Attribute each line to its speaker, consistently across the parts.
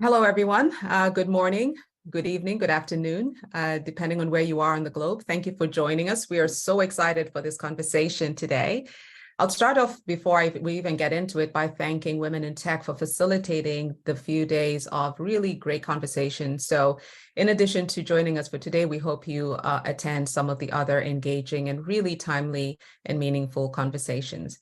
Speaker 1: Hello, everyone. Good morning, good evening, good afternoon, depending on where you are on the globe. Thank you for joining us. We are so excited for this conversation today. I'll start off before we even get into it by thanking Women in Tech for facilitating the few days of really great conversation. So in addition to joining us for today, we hope you attend some of the other engaging and really timely and meaningful conversations.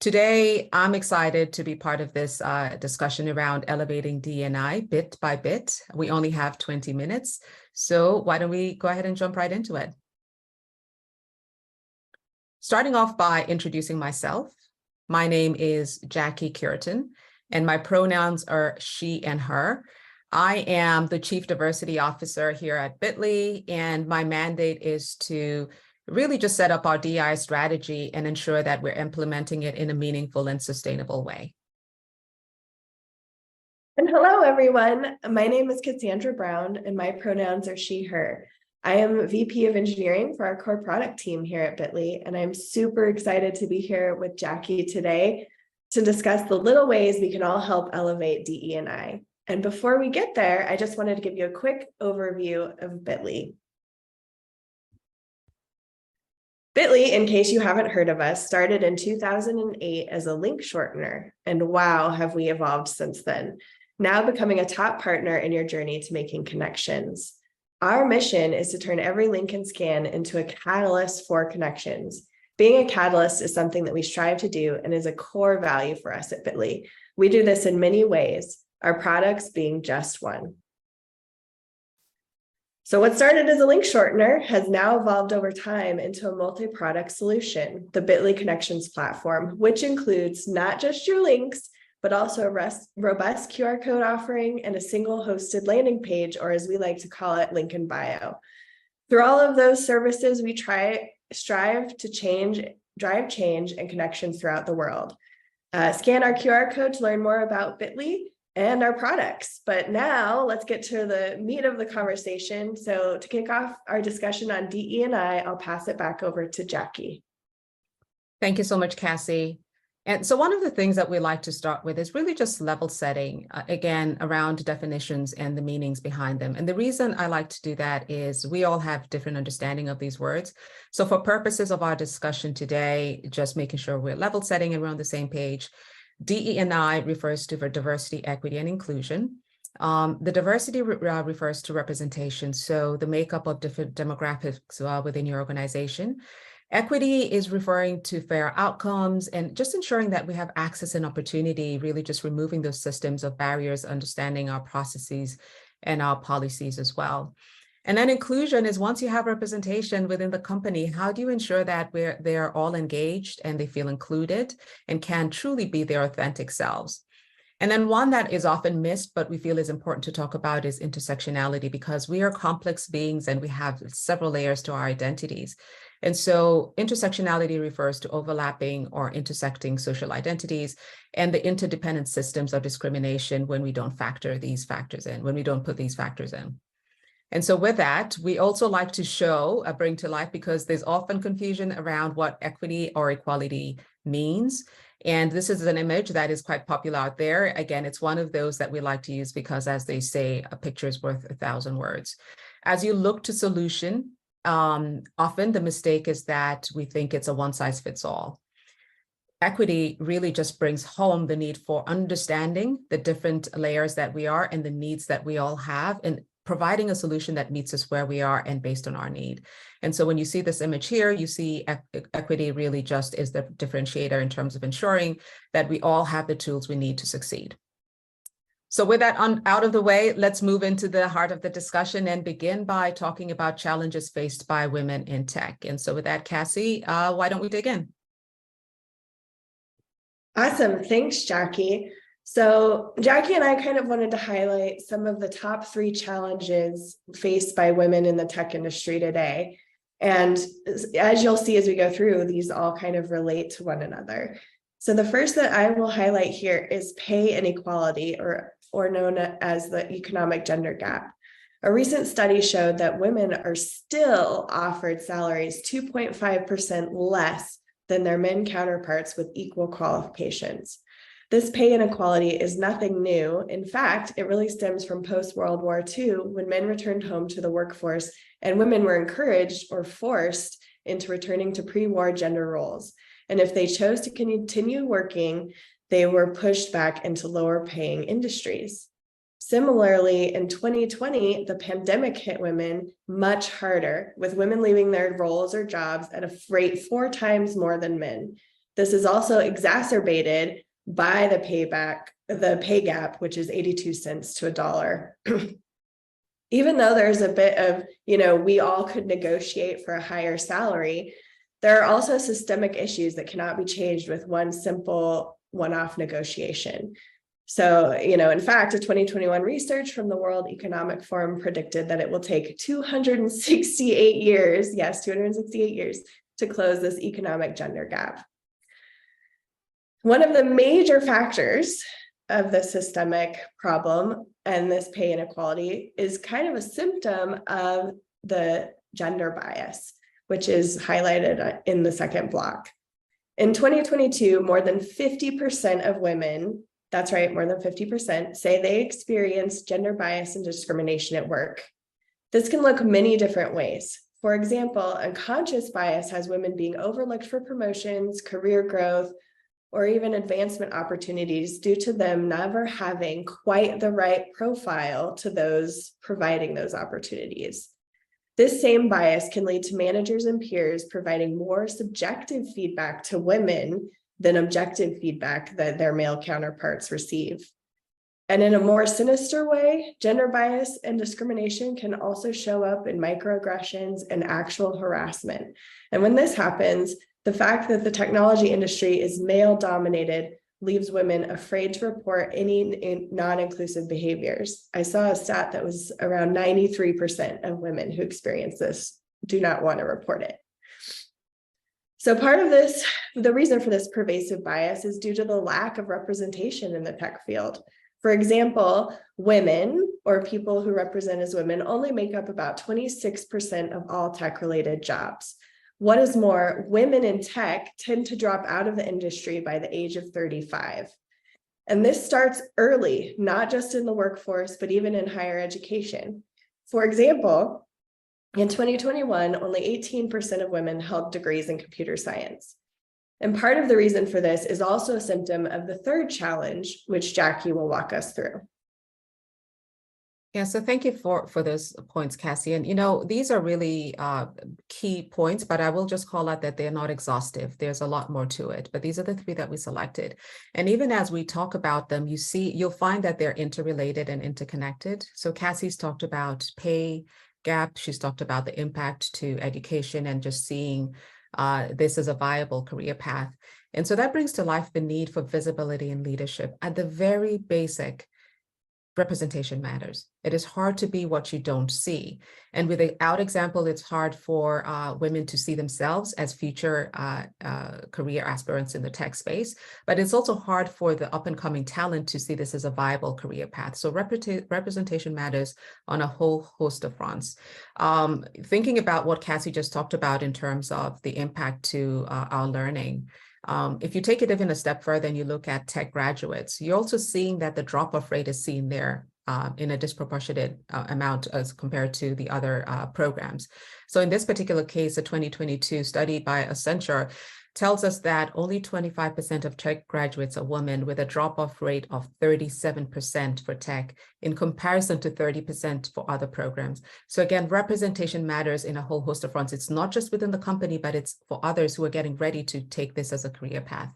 Speaker 1: Today, I'm excited to be part of this discussion around elevating DE&I bit by bit. We only have 20 minutes, so why don't we go ahead and jump right into it? Starting off by introducing myself, my name is Jackie Cureton, and my pronouns are she and her. I am the Chief Diversity Officer here at Bitly, and my mandate is to really just set up our DI strategy and ensure that we're implementing it in a meaningful and sustainable way.
Speaker 2: And hello, everyone. My name is Cassandra Brown, and my pronouns are she, her. I am VP of Engineering for our core product team here at Bitly, and I'm super excited to be here with Jackie today to discuss the little ways we can all help elevate DE&I. And before we get there, I just wanted to give you a quick overview of Bitly. Bitly, in case you haven't heard of us, started in 2008 as a link shortener, and wow, have we evolved since then, now becoming a top partner in your journey to making connections. Our mission is to turn every link and scan into a catalyst for connections. Being a catalyst is something that we strive to do and is a core value for us at Bitly. We do this in many ways, our products being just one. So what started as a link shortener has now evolved over time into a multi-product solution, the Bitly Connections platform, which includes not just your links, but also a robust QR code offering and a single hosted landing page, or as we like to call it, link in bio. Through all of those services, we strive to drive change and connections throughout the world. Scan our QR code to learn more about Bitly and our products. But now let's get to the meat of the conversation. So to kick off our discussion on DE&I, I'll pass it back over to Jackie.
Speaker 1: Thank you so much, Cassie. And so one of the things that we like to start with is really just level setting, again, around definitions and the meanings behind them. And the reason I like to do that is we all have different understanding of these words. So for purposes of our discussion today, just making sure we're level setting and we're on the same page, DE&I refers to diversity, equity, and inclusion. The diversity refers to representation, so the makeup of different demographics within your organization. Equity is referring to fair outcomes and just ensuring that we have access and opportunity, really just removing those systems of barriers, understanding our processes and our policies as well. And then inclusion is once you have representation within the company, how do you ensure that they're all engaged and they feel included and can truly be their authentic selves? And then one that is often missed, but we feel is important to talk about is intersectionality, because we are complex beings and we have several layers to our identities. And so intersectionality refers to overlapping or intersecting social identities and the interdependent systems of discrimination when we don't factor these factors in, when we don't put these factors in. And so with that, we also like to bring to life, because there's often confusion around what equity or equality means. And this is an image that is quite popular out there. Again, it's one of those that we like to use because, as they say, a picture is worth 1,000 words. As you look to solution, often the mistake is that we think it's a one-size-fits-all. Equity really just brings home the need for understanding the different layers that we are and the needs that we all have, and providing a solution that meets us where we are and based on our need. And so when you see this image here, you see equity really just is the differentiator in terms of ensuring that we all have the tools we need to succeed. So with that out of the way, let's move into the heart of the discussion and begin by talking about challenges faced by women in tech. And so with that, Cassie, why don't we dig in?
Speaker 2: Awesome. Thanks, Jackie. So Jackie and I kind of wanted to highlight some of the top 3 challenges faced by women in the tech industry today. And as you'll see as we go through, these all kind of relate to one another. So the first that I will highlight here is pay inequality, or known as the economic gender gap. A recent study showed that women are still offered salaries 2.5% less than their men counterparts with equal qualifications. This pay inequality is nothing new. In fact, it really stems from post-World War II, when men returned home to the workforce and women were encouraged or forced into returning to pre-war gender roles. And if they chose to continue working, they were pushed back into lower paying industries. Similarly, in 2020, the pandemic hit women much harder, with women leaving their roles or jobs at a rate 4 times more than men. This is also exacerbated by the pay gap, which is 82 cents to $1. Even though there's a bit of, we all could negotiate for a higher salary, there are also systemic issues that cannot be changed with one simple one-off negotiation. So, in fact, a 2021 research from the World Economic Forum predicted that it will take 268 years, yes, 268 years to close this economic gender gap. One of the major factors of the systemic problem and this pay inequality is kind of a symptom of the gender bias, which is highlighted in the second block. In 2022, more than 50% of women, that's right, more than 50%, say they experience gender bias and discrimination at work. This can look many different ways. For example, unconscious bias has women being overlooked for promotions, career growth, or even advancement opportunities due to them never having quite the right profile to those providing those opportunities. This same bias can lead to managers and peers providing more subjective feedback to women than objective feedback that their male counterparts receive. And in a more sinister way, gender bias and discrimination can also show up in microaggressions and actual harassment. And when this happens, the fact that the technology industry is male-dominated leaves women afraid to report any non-inclusive behaviors. I saw a stat that was around 93% of women who experience this do not want to report it. So part of this, the reason for this pervasive bias is due to the lack of representation in the tech field. For example, women, or people who represent as women, only make up about 26% of all tech-related jobs. What is more, women in tech tend to drop out of the industry by the age of 35. And this starts early, not just in the workforce, but even in higher education. For example, in 2021, only 18% of women held degrees in computer science. And part of the reason for this is also a symptom of the third challenge, which Jackie will walk us through.
Speaker 1: Yeah, so thank you for those points, Cassie. And these are really key points, but I will just call out that they're not exhaustive. There's a lot more to it, but these are the 3 that we selected. And even as we talk about them, you'll find that they're interrelated and interconnected. So Cassie's talked about pay gap. She's talked about the impact to education and just seeing this as a viable career path. And so that brings to life the need for visibility and leadership at the very basic. Representation matters. It is hard to be what you don't see. And without example, it's hard for women to see themselves as future career aspirants in the tech space, but it's also hard for the up and coming talent to see this as a viable career path. So representation matters on a whole host of fronts. Thinking about what Cassie just talked about in terms of the impact to our learning, if you take it even a step further and you look at tech graduates, you're also seeing that the drop-off rate is seen there in a disproportionate amount as compared to the other programs. So in this particular case, a 2022 study by Accenture tells us that only 25% of tech graduates are women, with a drop-off rate of 37% for tech in comparison to 30% for other programs. So again, representation matters in a whole host of fronts. It's not just within the company, but it's for others who are getting ready to take this as a career path.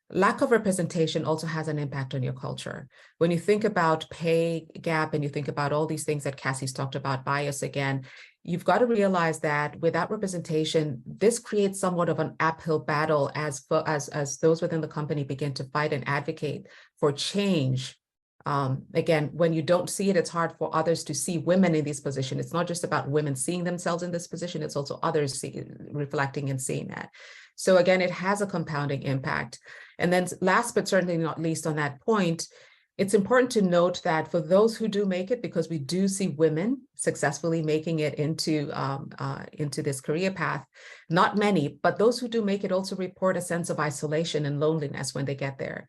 Speaker 1: Lack of representation also has an impact on your culture. When you think about pay gap and you think about all these things that Cassie's talked about, bias again, you've got to realize that without representation, this creates somewhat of an uphill battle as those within the company begin to fight and advocate for change. Again, when you don't see it, it's hard for others to see women in this position. It's not just about women seeing themselves in this position, it's also others reflecting and seeing that. So again, it has a compounding impact. And then last but certainly not least on that point, It's important to note that for those who do make it, because we do see women successfully making it into this career path, not many, but those who do make it also report a sense of isolation and loneliness when they get there.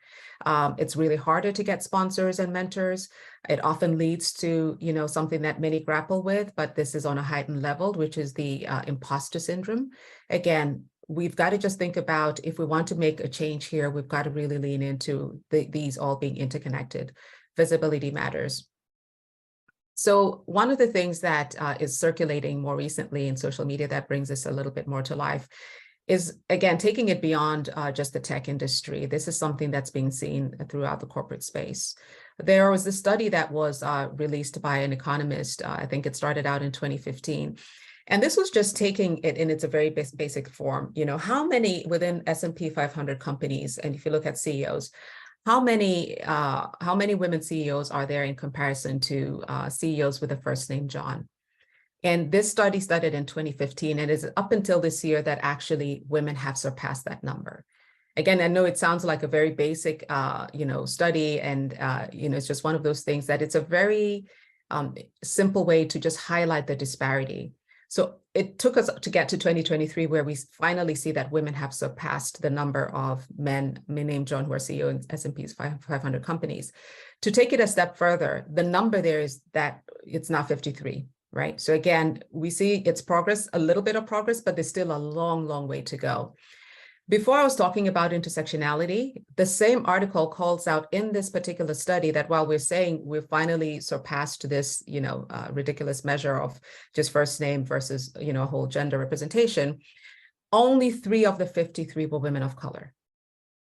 Speaker 1: It's really harder to get sponsors and mentors. It often leads to, something that many grapple with, but this is on a heightened level, which is the imposter syndrome. Again, we've got to just think about, if we want to make a change here, we've got to really lean into these all being interconnected. Visibility matters. So one of the things that is circulating more recently in social media that brings this a little bit more to life is, again, taking it beyond just the tech industry. This is something that's being seen throughout the corporate space. There was a study that was released by an economist. I think it started out in 2015. And this was just taking it in its a very basic form. How many within S&P 500 companies, and if you look at CEOs, how many women CEOs are there in comparison to CEOs with the first name John? And this study started in 2015, and it's up until this year that actually women have surpassed that number. Again, I know it sounds like a very basic, study, and it's just one of those things that it's a very simple way to just highlight the disparity. So it took us to get to 2023, where we finally see that women have surpassed the number of men named John who are CEO in S&P's 500 companies. To take it a step further, the number there is that it's now 53, right? So again, we see it's progress, a little bit of progress, but there's still a long, long way to go. Before I was talking about intersectionality, the same article calls out in this particular study that while we're saying we've finally surpassed this, ridiculous measure of just first name versus, a whole gender representation, only 3 of the 53 were women of color.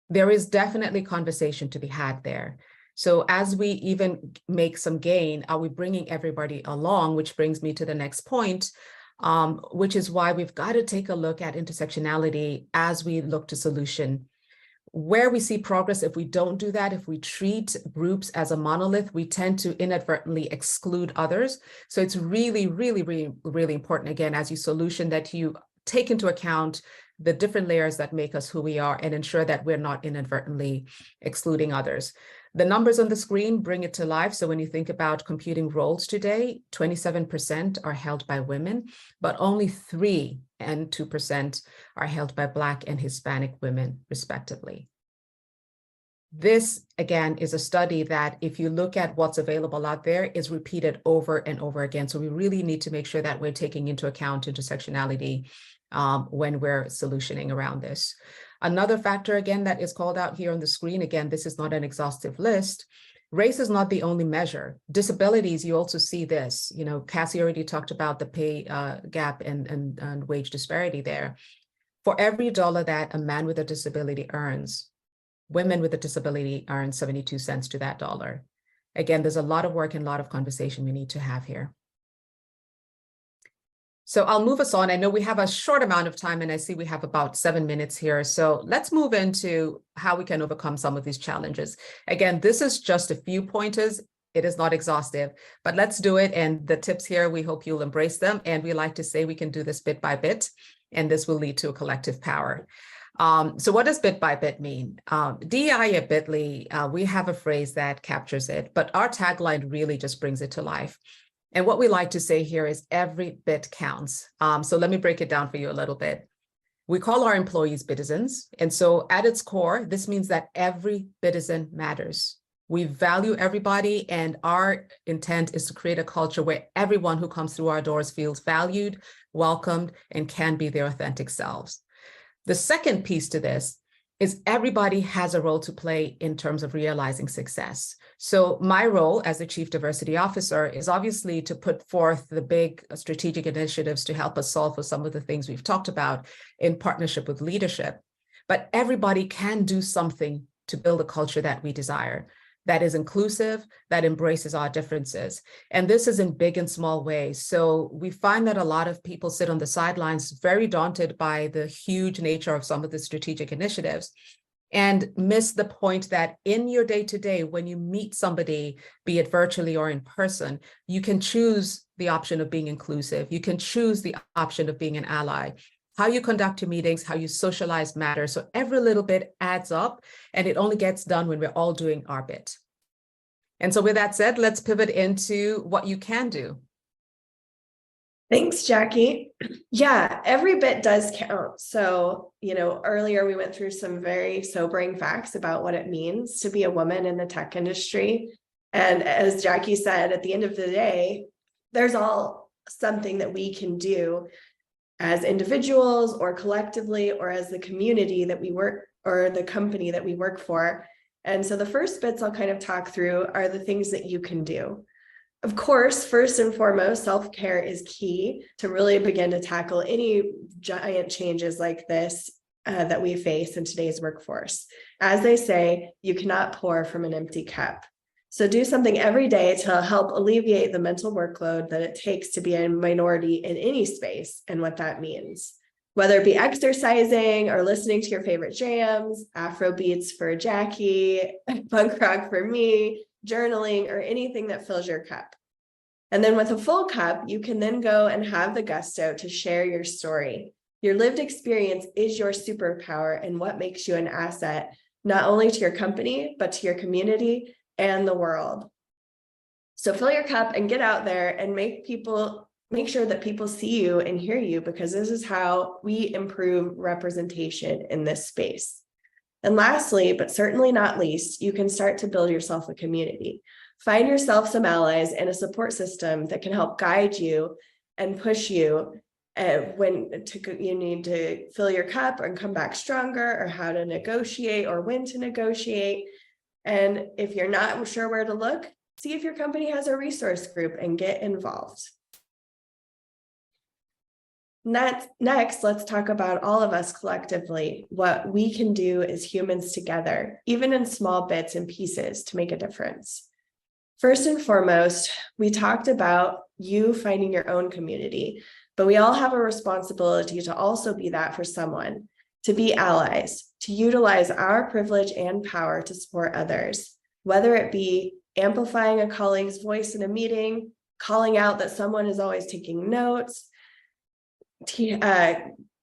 Speaker 1: There is definitely conversation to be had there. So as we even make some gain, are we bringing everybody along? Which brings me to the next point, which is why we've got to take a look at intersectionality as we look to solution. Where we see progress, if we don't do that, if we treat groups as a monolith, we tend to inadvertently exclude others. So it's really, really, really, really important, again, as you solution, that you take into account the different layers that make us who we are and ensure that we're not inadvertently excluding others. The numbers on the screen bring it to life. So when you think about computing roles today, 27% are held by women, but only 3% and 2% are held by Black and Hispanic women, respectively. This, again, is a study that, if you look at what's available out there, is repeated over and over again. So we really need to make sure that we're taking into account intersectionality when we're solutioning around this. Another factor, again, that is called out here on the screen, again, this is not an exhaustive list. Race is not the only measure. Disabilities, you also see this. Cassie already talked about the pay gap and wage disparity there. For every dollar that a man with a disability earns, women with a disability earn 72 cents to that dollar. Again, there's a lot of work and a lot of conversation we need to have here. So I'll move us on. I know we have a short amount of time, and I see we have about 7 minutes here. So let's move into how we can overcome some of these challenges. Again, this is just a few pointers. It is not exhaustive, but let's do it. And the tips here, we hope you'll embrace them. And we like to say we can do this bit by bit, and this will lead to a collective power. So what does bit by bit mean? DE&I at Bitly, we have a phrase that captures it, but our tagline really just brings it to life. And what we like to say here is every bit counts. So let me break it down for you a little bit. We call our employees bitizens. And so at its core, this means that every bitizen matters. We value everybody, and our intent is to create a culture where everyone who comes through our doors feels valued, welcomed, and can be their authentic selves. The second piece to this is everybody has a role to play in terms of realizing success. So my role as the Chief Diversity Officer is obviously to put forth the big strategic initiatives to help us solve for some of the things we've talked about in partnership with leadership. But everybody can do something to build a culture that we desire, that is inclusive, that embraces our differences. And this is in big and small ways. So we find that a lot of people sit on the sidelines very daunted by the huge nature of some of the strategic initiatives and miss the point that in your day-to-day, when you meet somebody, be it virtually or in person, you can choose the option of being inclusive. You can choose the option of being an ally. How you conduct your meetings, how you socialize matters. So every little bit adds up, and it only gets done when we're all doing our bit. And so with that said, let's pivot into what you can do.
Speaker 2: Thanks, Jackie. Yeah, every bit does count. So, earlier we went through some very sobering facts about what it means to be a woman in the tech industry. And as Jackie said, at the end of the day, there's all something that we can do as individuals or collectively or as the community that we work or the company that we work for. And so the first bits I'll kind of talk through are the things that you can do. Of course, first and foremost, self-care is key to really begin to tackle any giant changes like this that we face in today's workforce. As they say, you cannot pour from an empty cup. So do something every day to help alleviate the mental workload that it takes to be a minority in any space and what that means. Whether it be exercising or listening to your favorite jams, Afro beats for Jackie, punk rock for me, journaling, or anything that fills your cup. And then with a full cup, you can then go and have the gusto to share your story. Your lived experience is your superpower and what makes you an asset, not only to your company, but to your community and the world. So fill your cup and get out there and make sure that people see you and hear you, because this is how we improve representation in this space. And lastly, but certainly not least, you can start to build yourself a community. Find yourself some allies and a support system that can help guide you and push you when you need to fill your cup and come back stronger, or how to negotiate or when to negotiate. And if you're not sure where to look, see if your company has a resource group and get involved. Next, let's talk about all of us collectively, what we can do as humans together, even in small bits and pieces, to make a difference. First and foremost, we talked about you finding your own community, but we all have a responsibility to also be that for someone, to be allies, to utilize our privilege and power to support others, whether it be amplifying a colleague's voice in a meeting, calling out that someone is always taking notes,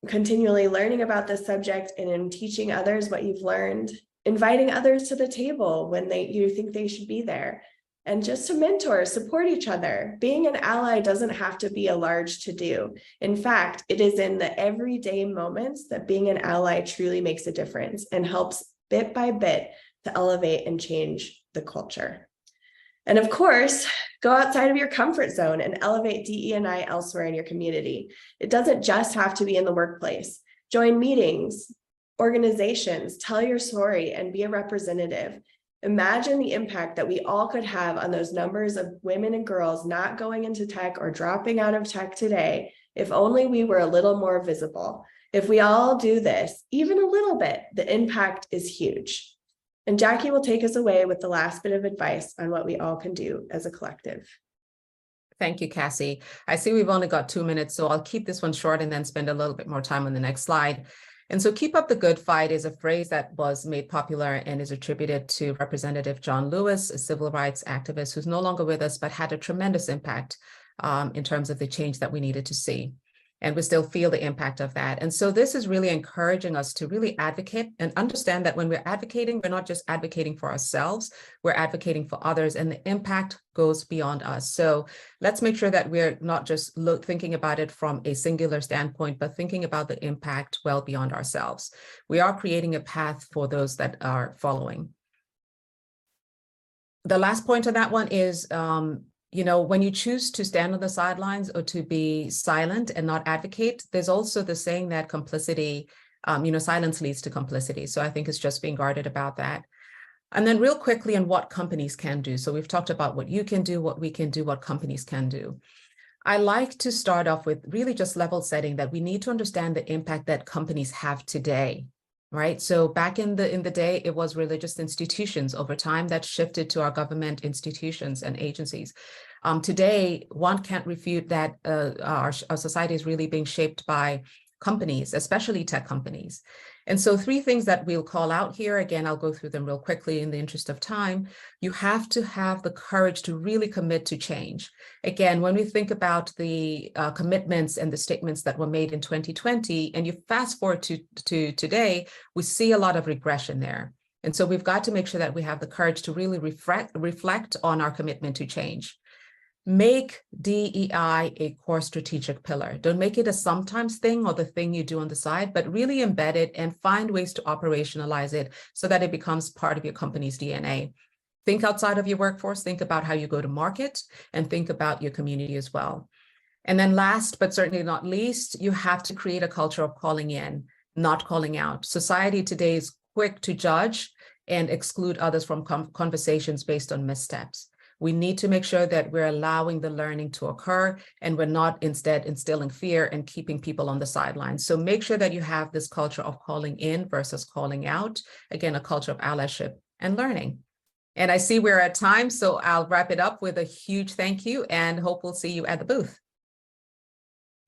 Speaker 2: continually learning about this subject and in teaching others what you've learned, inviting others to the table when you think they should be there, and just to mentor, support each other. Being an ally doesn't have to be a large to-do. In fact, it is in the everyday moments that being an ally truly makes a difference and helps bit by bit to elevate and change the culture. And of course, go outside of your comfort zone and elevate DE&I elsewhere in your community. It doesn't just have to be in the workplace. Join meetings, organizations, tell your story, and be a representative. Imagine the impact that we all could have on those numbers of women and girls not going into tech or dropping out of tech today, if only we were a little more visible. If we all do this, even a little bit, the impact is huge. And Jackie will take us away with the last bit of advice on what we all can do as a collective.
Speaker 1: Thank you, Cassie. I see we've only got 2 minutes, so I'll keep this one short and then spend a little bit more time on the next slide. And so keep up the good fight is a phrase that was made popular and is attributed to Representative John Lewis, a civil rights activist who's no longer with us, but had a tremendous impact in terms of the change that we needed to see. And we still feel the impact of that. And so this is really encouraging us to really advocate and understand that when we're advocating, we're not just advocating for ourselves, we're advocating for others, and the impact goes beyond us. So let's make sure that we're not just thinking about it from a singular standpoint, but thinking about the impact well beyond ourselves. We are creating a path for those that are following. The last point on that one is, when you choose to stand on the sidelines or to be silent and not advocate, there's also the saying that complicity, silence leads to complicity. So I think it's just being guarded about that. And then real quickly on what companies can do. So we've talked about what you can do, what we can do, what companies can do. I like to start off with really just level setting that we need to understand the impact that companies have today. Right. So back in the day, it was religious institutions. Over time, that shifted to our government institutions and agencies. Today, one can't refute that our society is really being shaped by companies, especially tech companies. And so 3 things that we'll call out here. Again, I'll go through them real quickly in the interest of time. You have to have the courage to really commit to change. Again, when we think about the commitments and the statements that were made in 2020, and you fast forward to today, we see a lot of regression there. And so we've got to make sure that we have the courage to really reflect on our commitment to change. Make DEI a core strategic pillar. Don't make it a sometimes thing or the thing you do on the side, but really embed it and find ways to operationalize it so that it becomes part of your company's DNA. Think outside of your workforce, think about how you go to market, and think about your community as well. And then last, but certainly not least, you have to create a culture of calling in, not calling out. Society today is quick to judge and exclude others from conversations based on missteps. We need to make sure that we're allowing the learning to occur and we're not instead instilling fear and keeping people on the sidelines. So make sure that you have this culture of calling in versus calling out. Again, a culture of allyship and learning. And I see we're at time, so I'll wrap it up with a huge thank you and hope we'll see you at the booth.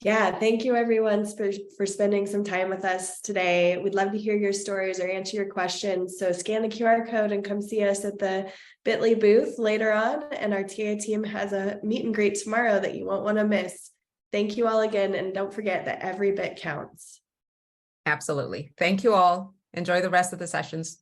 Speaker 2: Yeah, thank you everyone for spending some time with us today. We'd love to hear your stories or answer your questions. So scan the QR code and come see us at the Bitly booth later on. And our TA team has a meet and greet tomorrow that you won't want to miss. Thank you all again. And don't forget that every bit counts.
Speaker 1: Absolutely. Thank you all. Enjoy the rest of the sessions.